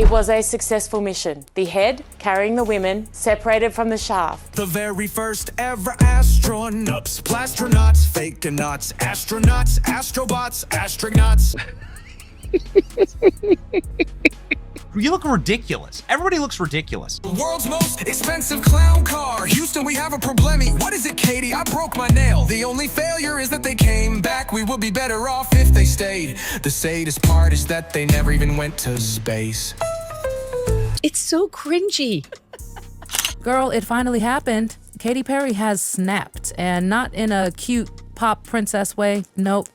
It was a successful mission. The head, carrying the women, separated from the shaft. The very first ever astronauts, plastronauts, fake-nauts, astronauts, astrobots, astronauts. You look ridiculous. Everybody looks ridiculous. The world's most expensive clown car. Houston, we have a problemi. What is it, Katy? I broke my nail. The only failure is that they came back. We would be better off if they stayed. The saddest part is that they never even went to space. It's so cringy. Girl, it finally happened. Katy Perry has snapped, and not in a cute pop princess way. Nope.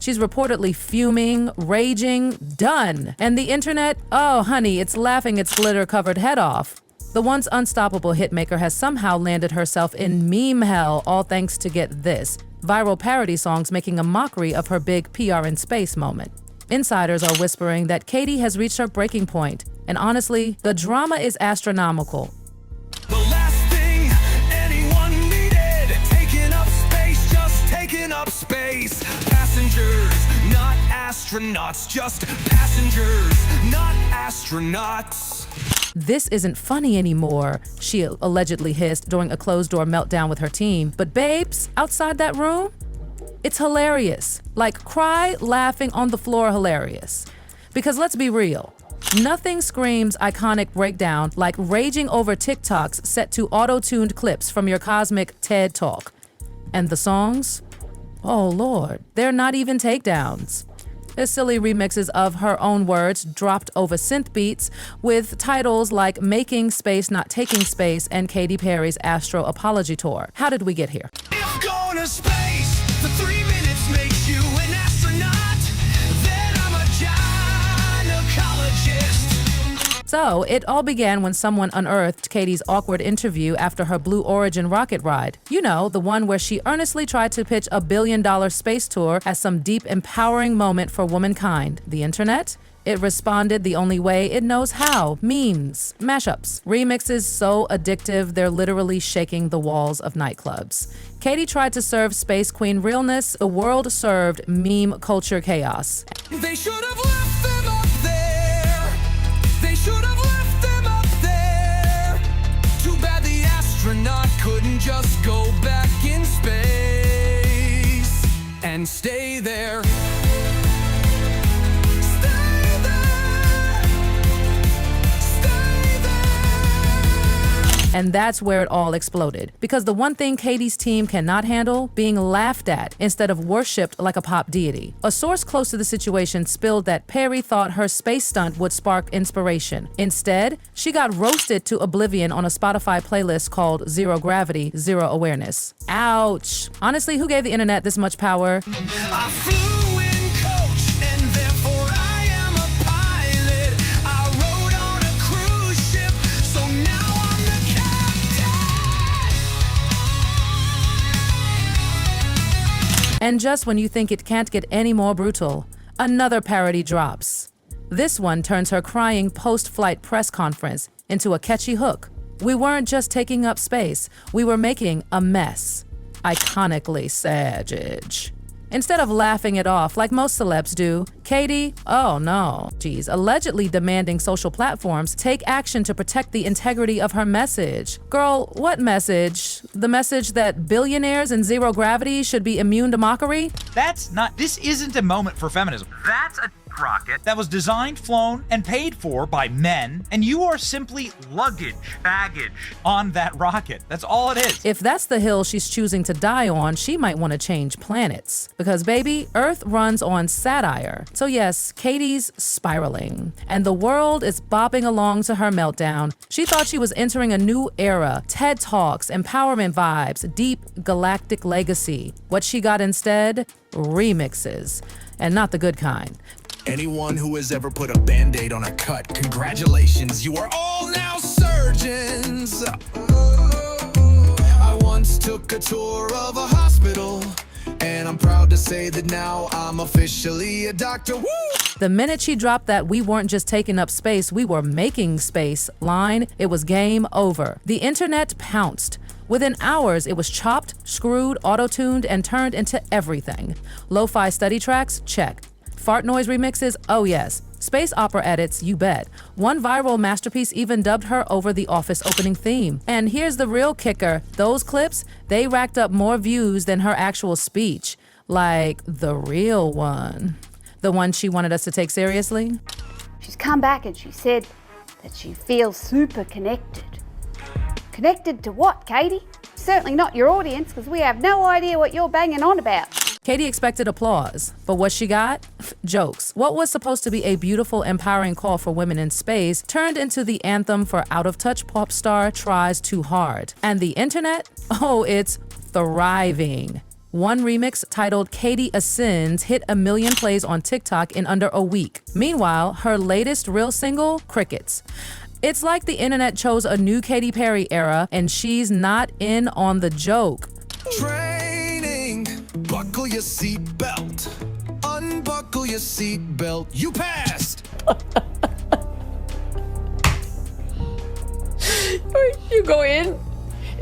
She's reportedly fuming, raging, done. And the internet, oh honey, it's laughing its glitter-covered head off. The once unstoppable hitmaker has somehow landed herself in meme hell, all thanks to, get this, viral parody songs making a mockery of her big PR in space moment. Insiders are whispering that Katy has reached her breaking point, and honestly, the drama is astronomical. The last thing anyone needed, taking up space, just taking up space. Passengers, not astronauts, just passengers, not astronauts. This isn't funny anymore, she allegedly hissed during a closed-door meltdown with her team. But babes, outside that room, it's hilarious. Like cry, laughing on the floor hilarious. Because let's be real, nothing screams iconic breakdown like raging over TikToks set to auto-tuned clips from your cosmic TED Talk. And the songs? Oh Lord, they're not even takedowns. They're silly remixes of her own words dropped over synth beats with titles like Making Space Not Taking Space and Katy Perry's Astro Apology Tour. How did we get here? If going to space for 3 minutes makes you an astronaut, then I'm a gynecologist. So, it all began when someone unearthed Katy's awkward interview after her Blue Origin rocket ride. You know, the one where she earnestly tried to pitch a billion-dollar space tour as some deep, empowering moment for womankind. The internet? It responded the only way it knows how. Memes, mashups, remixes so addictive they're literally shaking the walls of nightclubs. Katy tried to serve Space Queen realness, the world served meme culture chaos. They should have left them up there. They should have left them up there. Too bad the astronaut couldn't just go back in space and stay there. And that's where it all exploded. Because the one thing Katy's team cannot handle, being laughed at instead of worshipped like a pop deity. A source close to the situation spilled that Perry thought her space stunt would spark inspiration. Instead, she got roasted to oblivion on a Spotify playlist called Zero Gravity, Zero Awareness. Ouch. Honestly, who gave the internet this much power? I flew in coach and therefore I am a pilot. I rode on a cruise ship, so now I'm the captain. And just when you think it can't get any more brutal, another parody drops. This one turns her crying post-flight press conference into a catchy hook. We weren't just taking up space, we were making a mess. Iconically savage. Instead of laughing it off like most celebs do, Katy, oh no, geez, allegedly demanding social platforms take action to protect the integrity of her message. Girl, what message? The message that billionaires in zero gravity should be immune to mockery? This isn't a moment for feminism. That's a rocket that was designed, flown, and paid for by men, and you are simply baggage on that rocket. That's all it is. If that's the hill she's choosing to die on, she might want to change planets. Because baby, Earth runs on satire. So yes, Katy's spiraling, and the world is bopping along to her meltdown. She thought she was entering a new era, TED Talks, empowerment vibes, deep galactic legacy. What she got instead? Remixes. And not the good kind. Anyone who has ever put a Band-Aid on a cut, congratulations, you are all now surgeons. I once took a tour of a hospital, and I'm proud to say that now I'm officially a doctor. Woo! The minute she dropped that "we weren't just taking up space, we were making space" line, it was game over. The internet pounced. Within hours, it was chopped, screwed, auto-tuned, and turned into everything. Lo-fi study tracks? Check. Fart noise remixes? Oh yes. Space opera edits, you bet. One viral masterpiece even dubbed her over The Office opening theme. And here's the real kicker. Those clips, they racked up more views than her actual speech. Like the real one. The one she wanted us to take seriously. She's come back and she said that she feels super connected. Connected to what, Katy? Certainly not your audience, because we have no idea what you're banging on about. Katy expected applause, but what she got? Jokes. What was supposed to be a beautiful, empowering call for women in space turned into the anthem for out-of-touch pop star tries too hard. And the internet? Oh, it's thriving. One remix titled Katy Ascends hit 1 million plays on TikTok in under a week. Meanwhile, her latest real single, crickets. It's like the internet chose a new Katy Perry era and she's not in on the joke. Training, buckle your seatbelt. Unbuckle your seatbelt. You passed. You go in,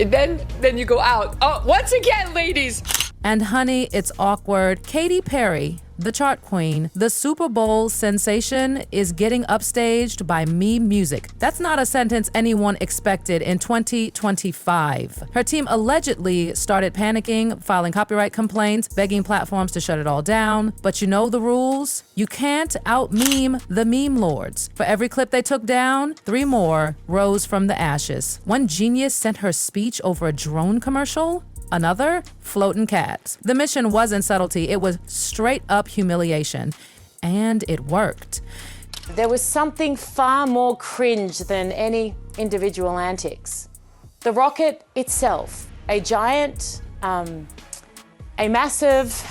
and then you go out. Oh, once again, ladies. And honey, it's awkward. Katy Perry, the chart queen, the Super Bowl sensation, is getting upstaged by meme music. That's not a sentence anyone expected in 2025. Her team allegedly started panicking, filing copyright complaints, begging platforms to shut it all down. But you know the rules? You can't out-meme the meme lords. For every clip they took down, 3 more rose from the ashes. One genius sent her speech over a drone commercial. Another, floating cats. The mission wasn't subtlety, it was straight up humiliation. And it worked. There was something far more cringe than any individual antics. The rocket itself, a giant, a massive...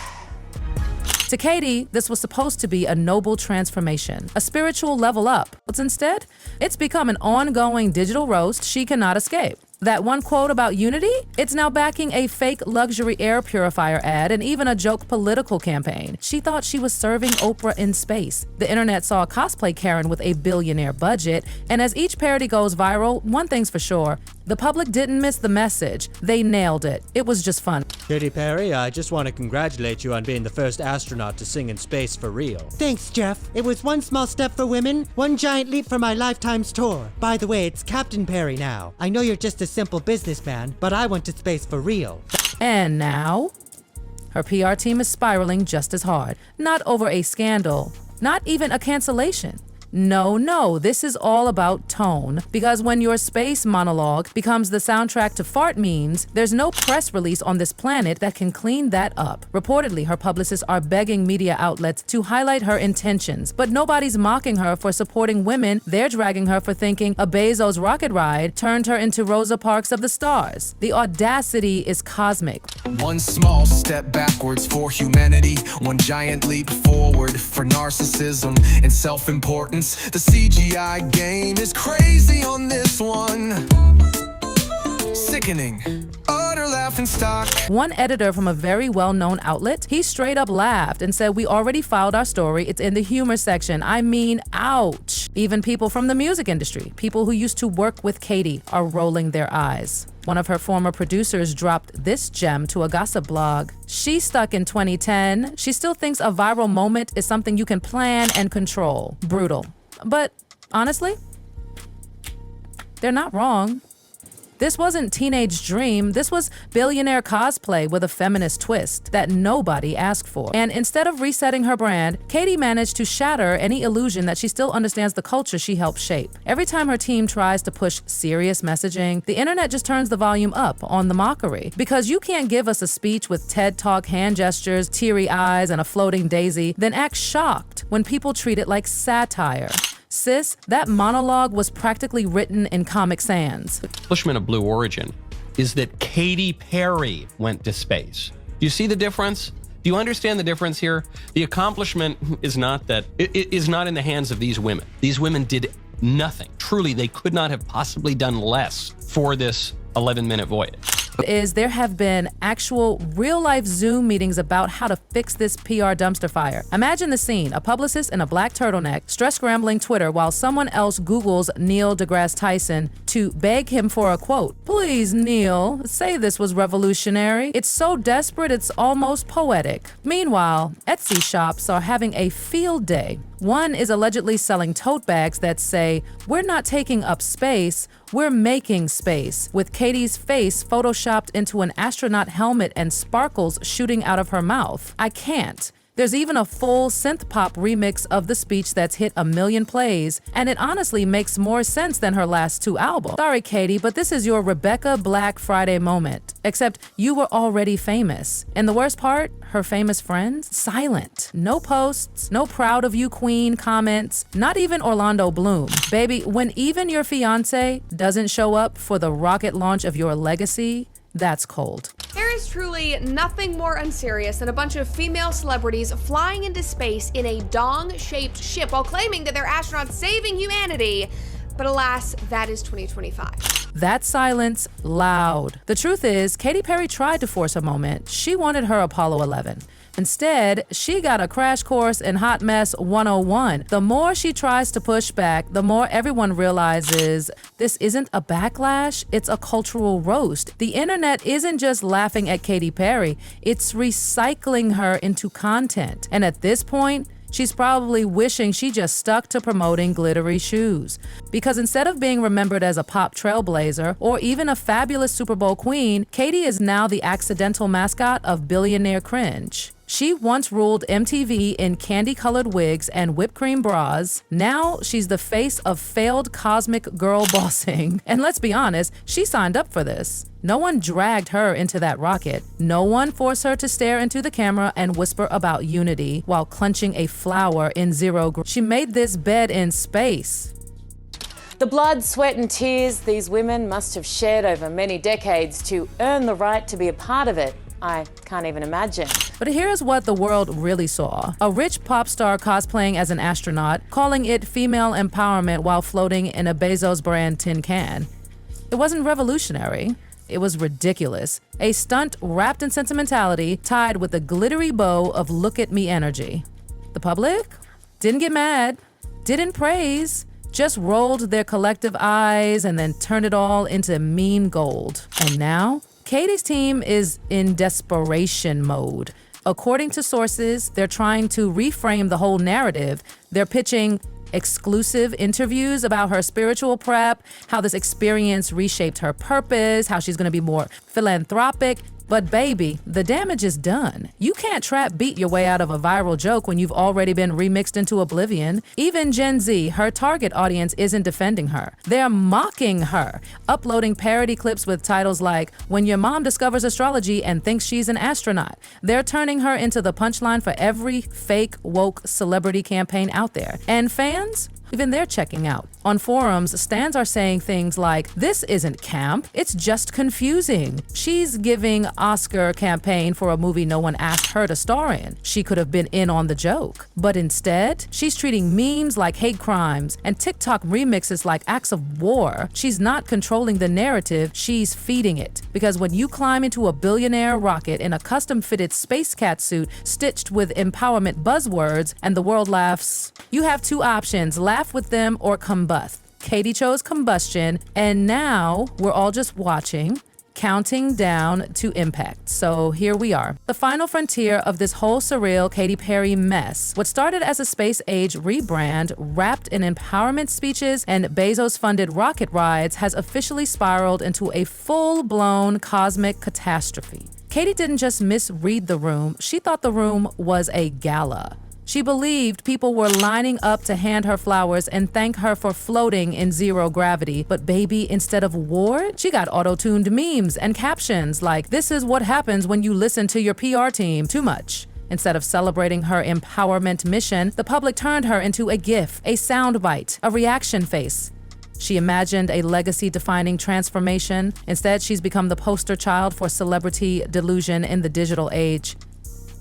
To Katy, this was supposed to be a noble transformation, a spiritual level up. But instead, it's become an ongoing digital roast she cannot escape. That one quote about unity? It's now backing a fake luxury air purifier ad and even a joke political campaign. She thought she was serving Oprah in space. The internet saw a cosplay Karen with a billionaire budget, and as each parody goes viral, one thing's for sure, the public didn't miss the message. They nailed it. It was just fun. Katy Perry, I just want to congratulate you on being the first astronaut to sing in space for real. Thanks, Jeff. It was one small step for women, one giant leap for my Lifetime's tour. By the way, it's Captain Perry now. I know you're just a simple businessman, but I went to space for real. And now, her PR team is spiraling just as hard. Not over a scandal, not even a cancellation. No, this is all about tone. Because when your space monologue becomes the soundtrack to fart memes, there's no press release on this planet that can clean that up. Reportedly, her publicists are begging media outlets to highlight her intentions, but nobody's mocking her for supporting women. They're dragging her for thinking a Bezos rocket ride turned her into Rosa Parks of the stars. The audacity is cosmic. One small step backwards for humanity, one giant leap forward for narcissism and self-importance. The CGI game is crazy on this one. Sickening. Utter laughing stock. One editor from a very well-known outlet, he straight up laughed and said, "We already filed our story. It's in the humor section." I mean, ouch. Even people from the music industry, people who used to work with Katy, are rolling their eyes. One of her former producers dropped this gem to a gossip blog. She's stuck in 2010. She still thinks a viral moment is something you can plan and control. Brutal. But honestly, they're not wrong. This wasn't teenage dream. This was billionaire cosplay with a feminist twist that nobody asked for. And instead of resetting her brand, Katy managed to shatter any illusion that she still understands the culture she helped shape. Every time her team tries to push serious messaging, the internet just turns the volume up on the mockery. Because you can't give us a speech with TED Talk hand gestures, teary eyes, and a floating daisy, then act shocked when people treat it like satire. Sis, that monologue was practically written in Comic Sans. The accomplishment of Blue Origin is that Katy Perry went to space. Do you see the difference? Do you understand the difference here? The accomplishment is not that, it is not in the hands of these women. These women did nothing. Truly, they could not have possibly done less for this 11-minute voyage. is there have been actual real-life Zoom meetings about how to fix this PR dumpster fire. Imagine the scene, a publicist in a black turtleneck, stress-scrambling Twitter while someone else Googles Neil deGrasse Tyson to beg him for a quote. Please, Neil, say this was revolutionary. It's so desperate it's almost poetic. Meanwhile, Etsy shops are having a field day. One is allegedly selling tote bags that say, "We're not taking up space, we're making space," with Katy's face photoshopped into an astronaut helmet and sparkles shooting out of her mouth. I can't. There's even a full synth-pop remix of the speech that's hit 1 million plays, and it honestly makes more sense than her last 2 albums. Sorry, Katy, but this is your Rebecca Black Friday moment. Except you were already famous. And the worst part, her famous friends? Silent. No posts, no proud of you queen comments, not even Orlando Bloom. Baby, when even your fiance doesn't show up for the rocket launch of your legacy, that's cold. There is truly nothing more unserious than a bunch of female celebrities flying into space in a dong-shaped ship while claiming that they're astronauts saving humanity. But alas, that is 2025. That silence, loud. The truth is, Katy Perry tried to force a moment. She wanted her Apollo 11. Instead, she got a crash course in Hot Mess 101. The more she tries to push back, the more everyone realizes this isn't a backlash, it's a cultural roast. The internet isn't just laughing at Katy Perry, it's recycling her into content. And at this point, she's probably wishing she just stuck to promoting glittery shoes. Because instead of being remembered as a pop trailblazer or even a fabulous Super Bowl queen, Katy is now the accidental mascot of billionaire cringe. She once ruled MTV in candy-colored wigs and whipped cream bras. Now she's the face of failed cosmic girl bossing. And let's be honest, she signed up for this. No one dragged her into that rocket. No one forced her to stare into the camera and whisper about unity while clenching a flower in zero gravity. She made this bed in space. The blood, sweat and tears these women must have shed over many decades to earn the right to be a part of it, I can't even imagine. But here's what the world really saw. A rich pop star cosplaying as an astronaut, calling it female empowerment while floating in a Bezos brand tin can. It wasn't revolutionary. It was ridiculous. A stunt wrapped in sentimentality, tied with a glittery bow of look at me energy. The public didn't get mad, didn't praise, just rolled their collective eyes and then turned it all into meme gold. And now, Katy's team is in desperation mode. According to sources, they're trying to reframe the whole narrative. They're pitching exclusive interviews about her spiritual prep, how this experience reshaped her purpose, how she's gonna be more philanthropic. But baby, the damage is done. You can't trap beat your way out of a viral joke when you've already been remixed into oblivion. Even Gen Z, her target audience, isn't defending her. They're mocking her, uploading parody clips with titles like, "When your mom discovers astrology and thinks she's an astronaut." They're turning her into the punchline for every fake woke celebrity campaign out there. And fans? Even they're checking out. On forums, stans are saying things like, "This isn't camp, it's just confusing. She's giving Oscar campaign for a movie no one asked her to star in. She could have been in on the joke." But instead, she's treating memes like hate crimes and TikTok remixes like acts of war. She's not controlling the narrative, she's feeding it. Because when you climb into a billionaire rocket in a custom-fitted space cat suit stitched with empowerment buzzwords and the world laughs, you have 2 options: laugh with them or combust. Katy chose combustion, and now we're all just watching, counting down to impact. So here we are, the final frontier of this whole surreal Katy Perry mess. What started as a space-age rebrand, wrapped in empowerment speeches and Bezos-funded rocket rides, has officially spiraled into a full-blown cosmic catastrophe. Katy didn't just misread the room, she thought the room was a gala. She believed people were lining up to hand her flowers and thank her for floating in zero gravity. But baby, instead of award, she got auto-tuned memes and captions like, "This is what happens when you listen to your PR team too much." Instead of celebrating her empowerment mission, the public turned her into a GIF, a soundbite, a reaction face. She imagined a legacy-defining transformation. Instead, she's become the poster child for celebrity delusion in the digital age.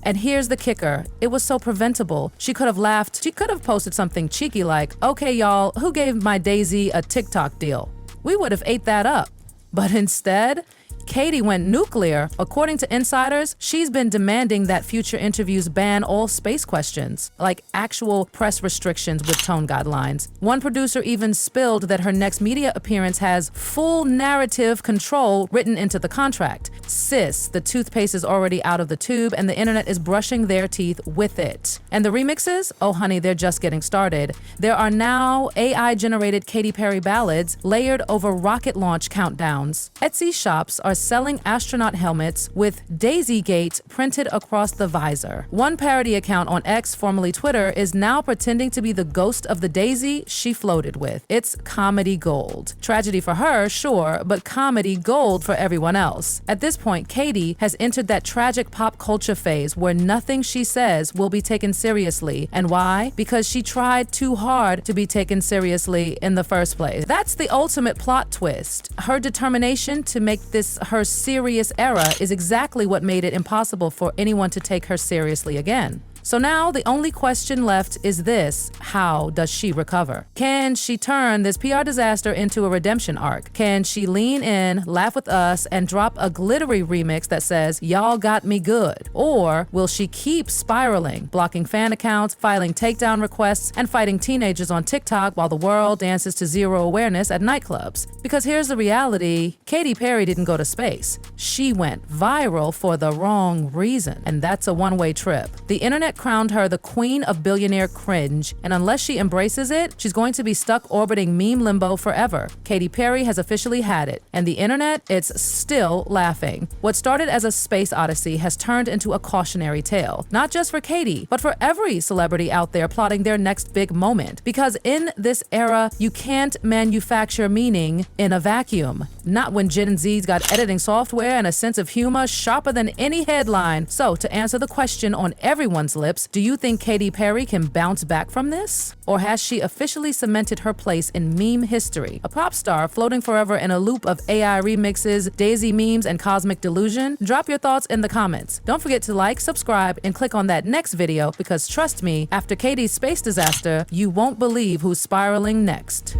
And here's the kicker, it was so preventable. She could have laughed, she could have posted something cheeky like, "Okay y'all, who gave my Daisy a TikTok deal?" We would have ate that up. But instead, Katy went nuclear, according to insiders, she's been demanding that future interviews ban all space questions, like actual press restrictions with tone guidelines. One producer even spilled that her next media appearance has full narrative control written into the contract. Sis, the toothpaste is already out of the tube and the internet is brushing their teeth with it. And the remixes? Oh honey, they're just getting started. There are now AI-generated Katy Perry ballads layered over rocket launch countdowns. Etsy shops are selling astronaut helmets with Daisy Gate printed across the visor. One parody account on X, formerly Twitter, is now pretending to be the ghost of the Daisy she floated with. It's comedy gold. Tragedy for her, sure, but comedy gold for everyone else. At this point, Katy has entered that tragic pop culture phase where nothing she says will be taken seriously. And why? Because she tried too hard to be taken seriously in the first place. That's the ultimate plot twist. Her determination to make this her serious era is exactly what made it impossible for anyone to take her seriously again. So now the only question left is this: how does she recover? Can she turn this PR disaster into a redemption arc? Can she lean in, laugh with us, and drop a glittery remix that says, "Y'all got me good"? Or will she keep spiraling, blocking fan accounts, filing takedown requests, and fighting teenagers on TikTok while the world dances to Zero Awareness at nightclubs? Because here's the reality: Katy Perry didn't go to space. She went viral for the wrong reason, and that's a one-way trip. The internet crowned her the queen of billionaire cringe, and unless she embraces it, she's going to be stuck orbiting meme limbo forever. Katy Perry has officially had it, and the internet, it's still laughing. What started as a space odyssey has turned into a cautionary tale, not just for Katy, but for every celebrity out there plotting their next big moment. Because in this era, you can't manufacture meaning in a vacuum. Not when Gen Z's got editing software and a sense of humor sharper than any headline. So, to answer the question on everyone's lips, do you think Katy Perry can bounce back from this? Or has she officially cemented her place in meme history? A pop star floating forever in a loop of AI remixes, Daisy memes, and cosmic delusion? Drop your thoughts in the comments. Don't forget to like, subscribe, and click on that next video because trust me, after Katy's space disaster, you won't believe who's spiraling next.